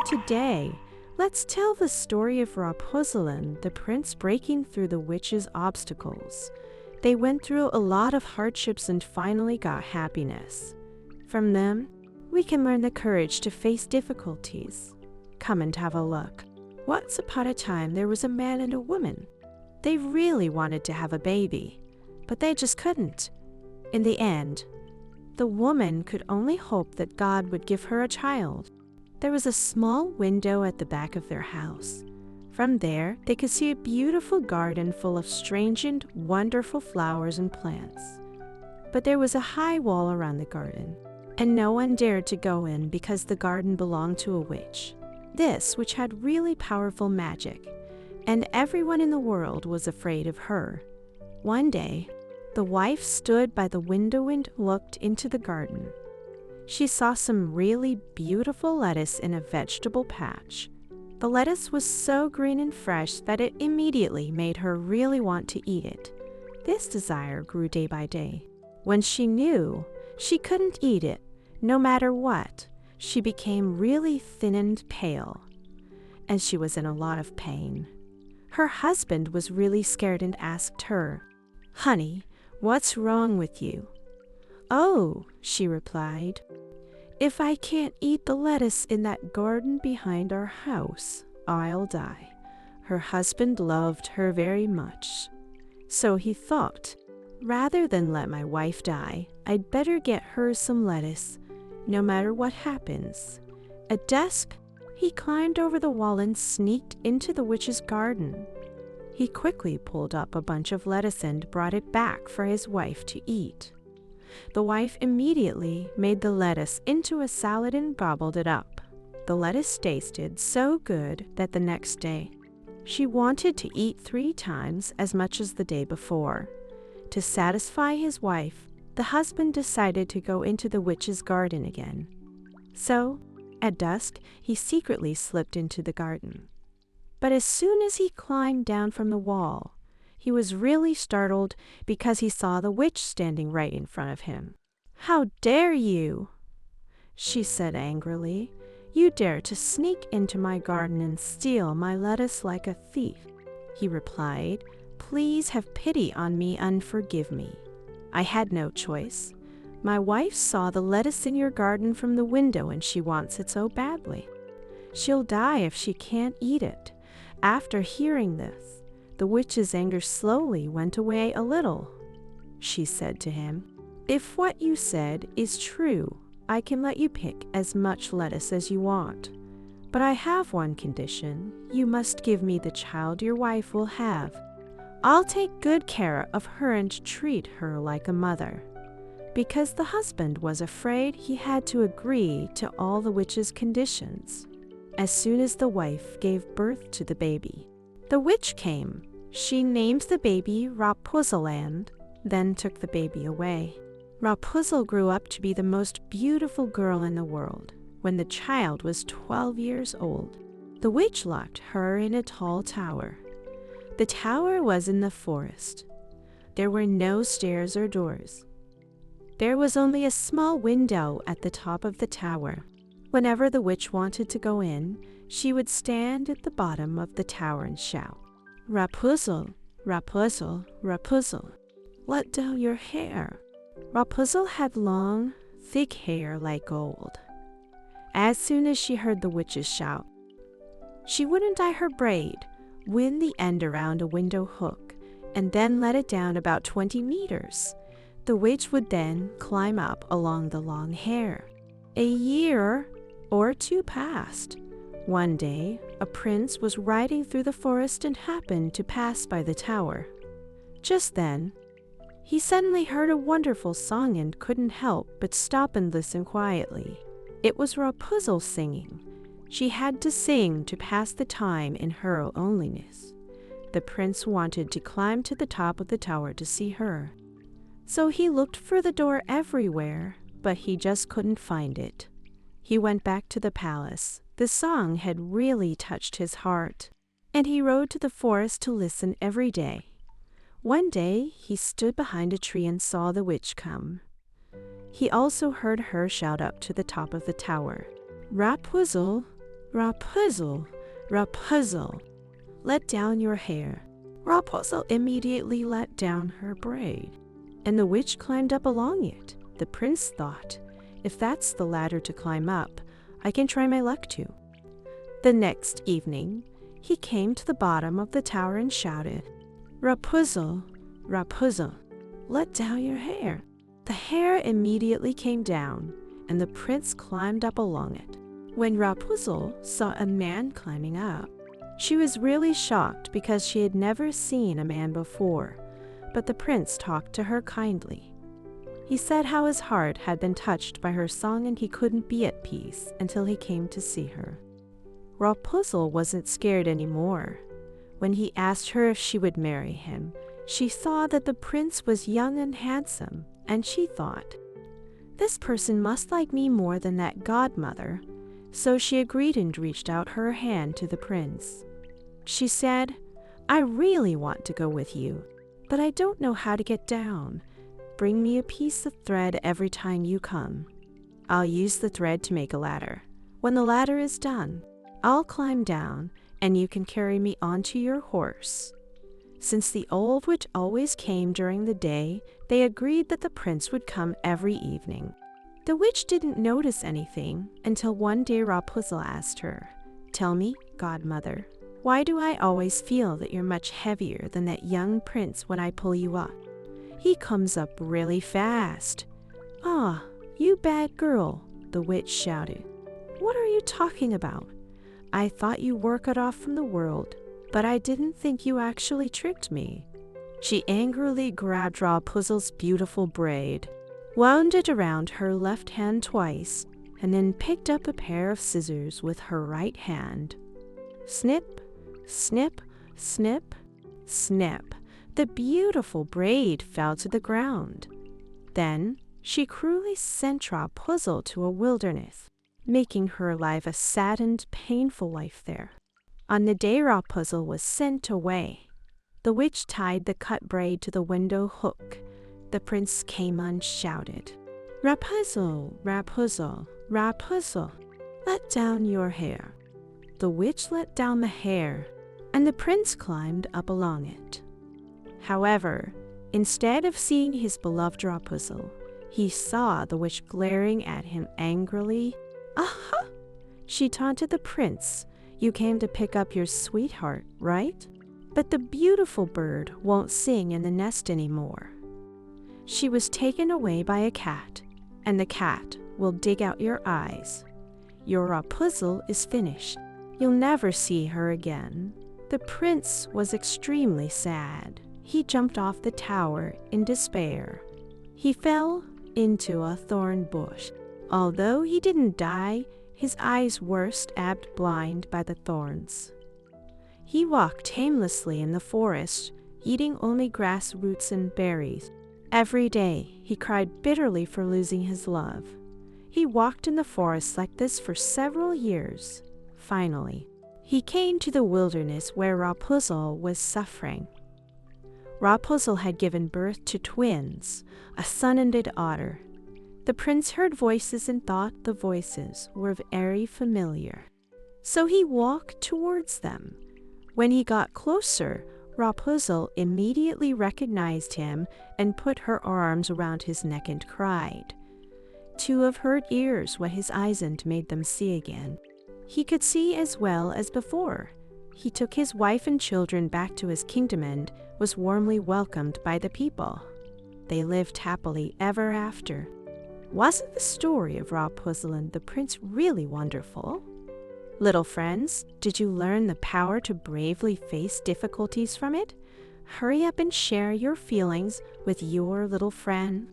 Today, let's tell the story of Raposalem, the prince breaking through the witch's obstacles. They went through a lot of hardships and finally got happiness. From them, we can learn the courage to face difficulties. Come and have a look. Once upon a time, there was a man and a woman. They really wanted to have a baby, but they just couldn't. In the end, the woman could only hope that God would give her a child. There was a small window at the back of their house. From there, they could see a beautiful garden full of strange and wonderful flowers and plants. But there was a high wall around the garden, and no one dared to go in because the garden belonged to a witch. This witch had really powerful magic, and everyone in the world was afraid of her. One day, the wife stood by the window and looked into the garden. She saw some really beautiful lettuce in a vegetable patch. The lettuce was so green and fresh that it immediately made her really want to eat it. This desire grew day by day. When she knew she couldn't eat it, no matter what, she became really thin and pale, and she was in a lot of pain. Her husband was really scared and asked her, "Honey, what's wrong with you?" "Oh," she replied, "if I can't eat the lettuce in that garden behind our house, I'll die." Her husband loved her very much, so he thought, rather than let my wife die, I'd better get her some lettuce, no matter what happens. At dusk, he climbed over the wall and sneaked into the witch's garden. He quickly pulled up a bunch of lettuce and brought it back for his wife to eat. The wife immediately made the lettuce into a salad and gobbled it up. The lettuce tasted so good that the next day, she wanted to eat 3 times as much as the day before. To satisfy his wife, the husband decided to go into the witch's garden again. So, at dusk, he secretly slipped into the garden. But as soon as he climbed down from the wall, he was really startled because he saw the witch standing right in front of him. "How dare you?" she said angrily. "You dare to sneak into my garden and steal my lettuce like a thief." He replied, "Please have pity on me and forgive me. I had no choice. My wife saw the lettuce in your garden from the window and she wants it so badly. She'll die if she can't eat it." After hearing this, the witch's anger slowly went away a little. She said to him, "If what you said is true, I can let you pick as much lettuce as you want. But I have one condition. You must give me the child your wife will have. I'll take good care of her and treat her like a mother." Because the husband was afraid, he had to agree to all the witch's conditions. As soon as the wife gave birth to the baby, the witch came. She named the baby Raposalem, then took the baby away. Rapunzel grew up to be the most beautiful girl in the world. When the child was 12 years old, the witch locked her in a tall tower. The tower was in the forest. There were no stairs or doors. There was only a small window at the top of the tower. Whenever the witch wanted to go in, she would stand at the bottom of the tower and shout, "Rapunzel, Rapunzel, Rapunzel, let down your hair." Rapunzel had long, thick hair like gold. As soon as she heard the witch's shout, she would untie her braid, wind the end around a window hook, and then let it down about 20 meters. The witch would then climb up along the long hair. A year or 2 passed. One day, a prince was riding through the forest and happened to pass by the tower. Just then, he suddenly heard a wonderful song and couldn't help but stop and listen quietly. It was Rapunzel singing. She had to sing to pass the time in her loneliness. The prince wanted to climb to the top of the tower to see her. So he looked for the door everywhere, but he just couldn't find it. He went back to the palace. The song had really touched his heart, and he rode to the forest to listen every day. One day, he stood behind a tree and saw the witch come. He also heard her shout up to the top of the tower, "Rapunzel, Rapunzel, Rapunzel, let down your hair. Rapunzel immediately let down her braid, and the witch climbed up along it. The prince thought, if that's the ladder to climb up, I can try my luck too. The next evening, he came to the bottom of the tower and shouted, Rapunzel, Rapunzel, let down your hair. The hair immediately came down, and the prince climbed up along it. When Rapunzel saw a man climbing up, she was really shocked because she had never seen a man before, but the prince talked to her kindly. He said how his heart had been touched by her song and he couldn't be at peace until he came to see her. Rapunzel wasn't scared anymore. When he asked her if she would marry him, she saw that the prince was young and handsome, and she thought, this person must like me more than that godmother. So she agreed and reached out her hand to the prince. She said, I really want to go with you, but I don't know how to get down. Bring me a piece of thread every time you come. I'll use the thread to make a ladder. When the ladder is done, I'll climb down and you can carry me onto your horse. Since the old witch always came during the day, they agreed that the prince would come every evening. The witch didn't notice anything until one day Rapunzel asked her, Tell me, godmother, why do I always feel that you're much heavier than that young prince when I pull you up? He comes up really fast. Ah, you bad girl, the witch shouted. What are you talking about? I thought you were cut off from the world, but I didn't think you actually tricked me. She angrily grabbed Rapunzel's beautiful braid, wound it around her left hand twice, and then picked up a pair of scissors with her right hand. Snip, snip, snip, snip. The beautiful braid fell to the ground. Then she cruelly sent Rapunzel to a wilderness, making her life a sad and painful life there. On the day Rapunzel was sent away, the witch tied the cut braid to the window hook. The prince came and shouted, Rapunzel, Rapunzel, Rapunzel, let down your hair. The witch let down the hair, and the prince climbed up along it. However, instead of seeing his beloved Rapunzel, he saw the witch glaring at him angrily. Aha! She taunted the prince. You came to pick up your sweetheart, right? But the beautiful bird won't sing in the nest anymore. She was taken away by a cat, and the cat will dig out your eyes. Your Rapunzel is finished. You'll never see her again. The prince was extremely sad. He jumped off the tower in despair. He fell into a thorn bush. Although he didn't die, his eyes were stabbed blind by the thorns. He walked aimlessly in the forest, eating only grass roots and berries. Every day, he cried bitterly for losing his love. He walked in the forest like this for several years. Finally, he came to the wilderness where Rapunzel was suffering. Rapunzel had given birth to twins, a son and a daughter. The prince heard voices and thought the voices were very familiar. So he walked towards them. When he got closer, Rapunzel immediately recognized him and put her arms around his neck and cried. 2 of her ears wet his eyes and made them see again. He could see as well as before. He took his wife and children back to his kingdom and was warmly welcomed by the people. They lived happily ever after. Wasn't the story of Rapunzel and the prince really wonderful? Little friends, did you learn the power to bravely face difficulties from it? Hurry up and share your feelings with your little friend.